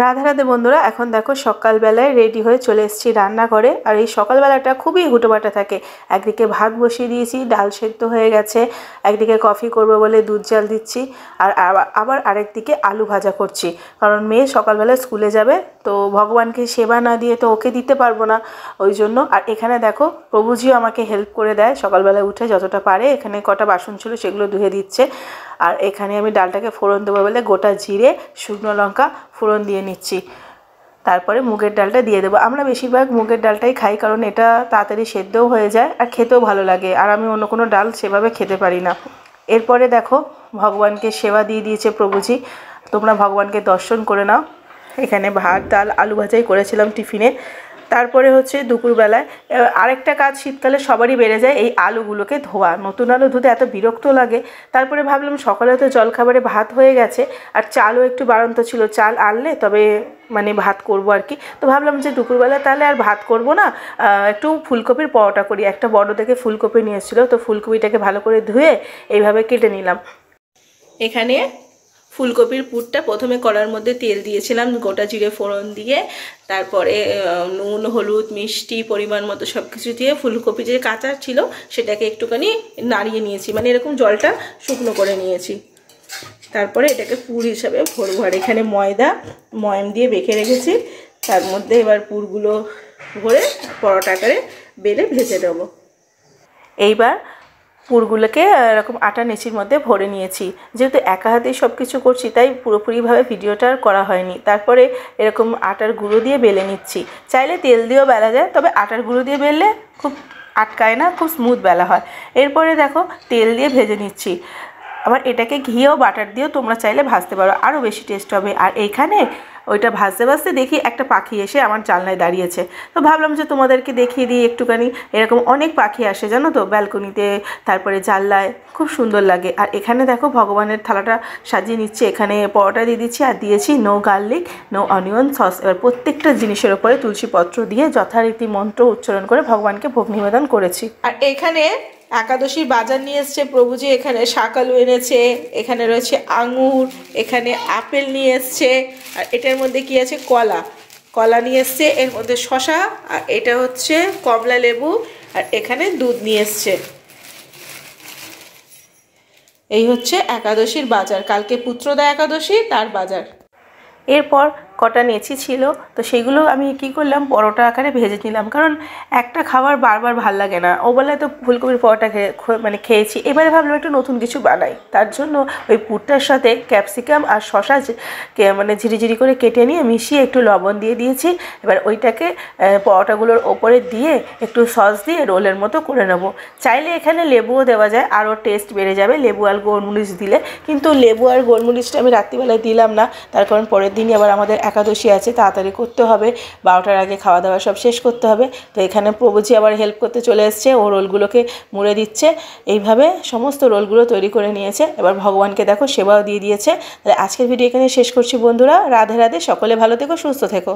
রাধে রাধে বন্ধুরা, এখন দেখো সকালবেলায় রেডি হয়ে চলে এসেছি রান্নাঘরে। আর এই সকালবেলাটা খুবই হুটোপাটা থাকে। একদিকে ভাত বসিয়ে দিয়েছি, ডাল সেদ্ধ হয়ে গেছে, একদিকে কফি করবো বলে দুধ জাল দিচ্ছি, আর আবার আরেকদিকে আলু ভাজা করছি, কারণ মেয়ে সকালবেলায় স্কুলে যাবে, তো ভগবানকে সেবা না দিয়ে তো ওকে দিতে পারবো না, ওই জন্য। আর এখানে দেখো প্রভুজিও আমাকে হেল্প করে দেয় সকালবেলায় উঠে যতটা পারে। এখানে কটা বাসন ছিল সেগুলো ধুয়ে দিচ্ছে। আর এখানে আমি ডালটাকে ফোড়ন দেবো বলে গোটা জিরে, শুকনো লঙ্কা ফোড়ন দিয়ে নিচ্ছি। তারপরে মুগের ডালটা দিয়ে দেবো। আমরা বেশিরভাগ মুগের ডালটাই খাই, কারণ এটা তাড়াতাড়ি সেদ্ধও হয়ে যায় আর খেতেও ভালো লাগে। আর আমি অন্য কোনো ডাল সেভাবে খেতে পারি না। এরপরে দেখো ভগবানকে সেবা দিয়ে দিয়েছে প্রভুজি। তোমরা ভগবানকে দর্শন করে নাও। এখানে ভাত, ডাল, আলু ভাজাই করেছিলাম টিফিনে। তারপরে হচ্ছে দুপুরবেলায় আরেকটা কাজ শীতকালে সবারই বেড়ে যায়, এই আলুগুলোকে ধোয়া। নতুন আলু ধুতে এত বিরক্ত লাগে। তারপরে ভাবলাম সকালে তো জলখাবারে ভাত হয়ে গেছে, আর চালও একটু বাড়ন্ত ছিল, চাল আনলে তবে মানে ভাত করব আর কি। তো ভাবলাম যে দুপুরবেলা তাহলে আর ভাত করব না, একটু ফুলকপির পরোটা করি। একটা বড় দেখে ফুলকপি নিয়ে এসেছিলো, তো ফুলকপিটাকে ভালো করে ধুয়ে এইভাবে কেটে নিলাম। এখানে ফুলকপির পুরটা প্রথমে কড়ার মধ্যে তেল দিয়েছিলাম, গোটা জিরে ফোড়ন দিয়ে, তারপরে নুন, হলুদ, মিষ্টি পরিমাণ মতো সব কিছু দিয়ে ফুলকপি যে কাঁচা ছিল সেটাকে একটুখানি নাড়িয়ে নিয়েছি, মানে এরকম জলটা শুকনো করে নিয়েছি। তারপরে এটাকে পুর হিসাবে ভরবো। আর এখানে ময়ম দিয়ে বেঁকে রেখেছি, তার মধ্যে এবার পুরগুলো ভরে পরোটা আকারে বেলে ভেজে দেবো। এইবার পুরগুলোকে এরকম আটা নেচির মধ্যে ভরে নিয়েছি। যেহেতু একা হাতেই সব কিছু করছি, তাই পুরোপুরিভাবে ভিডিওটা আর করা হয়নি। তারপরে এরকম আটার গুঁড়ো দিয়ে বেলে নিচ্ছি। চাইলে তেল দিয়েও বেলা যায়, তবে আটার গুঁড়ো দিয়ে বেললে খুব আটকায় না, খুব স্মুথ বেলা হয়। এরপরে দেখো তেল দিয়ে ভেজে নিচ্ছি। আবার এটাকে ঘিও বাটার দিয়েও তোমরা চাইলে ভাজতে পারো, আরও বেশি টেস্ট হবে। আর এইখানে ওইটা ভাজতে ভাজতে দেখি একটা পাখি এসে আমার জানলায় দাঁড়িয়েছে। তো ভাবলাম যে তোমাদেরকে দেখিয়ে দিই একটুখানি। এরকম অনেক পাখি আসে জানো তো, ব্যালকনিতে, তারপরে জানলায়, খুব সুন্দর লাগে। আর এখানে দেখো ভগবানের থালাটা সাজিয়ে নিচ্ছে। এখানে পরোটা দিয়ে দিচ্ছি, আর দিয়েছি no garlic, no onion sauce. এবার প্রত্যেকটা জিনিসের ওপরে তুলসী পত্র দিয়ে যথারীতি মন্ত্র উচ্চারণ করে ভগবানকে ভোগ নিবেদন করেছি। আর এখানে একাদশীর বাজার নিয়ে এসছে প্রভুজি। এখানে শাকালু এনেছে, এখানে রয়েছে আঙুর, এখানে আপেল নিয়ে এসছে, আর এটার মধ্যে কি আছে, কলা নিয়ে এসছে, এর মধ্যে শশা, আর এটা হচ্ছে কমলা লেবু, আর এখানে দুধ নিয়ে এসছে। এই হচ্ছে একাদশীর বাজার, কালকে পুত্রদা একাদশী, তার বাজার। এরপর কটা নেচি ছিল, তো সেইগুলো আমি কি করলাম, পরোটা আকারে ভেজে নিলাম, কারণ একটা খাবার বারবার ভাল লাগে না। ও বলে তো ফুলকপির পরোটা খেয়েছি, এবারে ভাবলাম একটু নতুন কিছু বানাই। তার জন্য ওই পুরটার সাথে ক্যাপসিকাম আর শশা মানে ঝিরিঝিরি করে কেটে নিয়ে মিশিয়ে একটু লবণ দিয়ে দিয়েছি। এবার ওইটাকে পরোটাগুলোর ওপরে দিয়ে একটু সস দিয়ে রোলের মতো করে নেব। চাইলে এখানে লেবুও দেওয়া যায়, আরও টেস্ট বেড়ে যাবে লেবু আর গোলমরিচ দিলে। কিন্তু লেবু আর গোলমরিচটা আমি রাত্রিবেলায় দিলাম না, তার কারণ পরের দিনই আবার আমাদের একাদশী আছে, তাড়াতাড়ি করতে হবে, 12টার আগে খাওয়া দাওয়া সব শেষ করতে হবে। তো এখানে প্রভুজি আবার হেল্প করতে চলে এসছে, ও রোলগুলোকে মুড়ে দিচ্ছে। এইভাবে সমস্ত রোলগুলো তৈরি করে নিয়েছে। এবার ভগবানকে দেখো সেবাও দিয়ে দিয়েছে। তাহলে আজকের ভিডিও এখানে শেষ করছি বন্ধুরা। রাধে রাধে, সকলে ভালো থেকো, সুস্থ থেকো।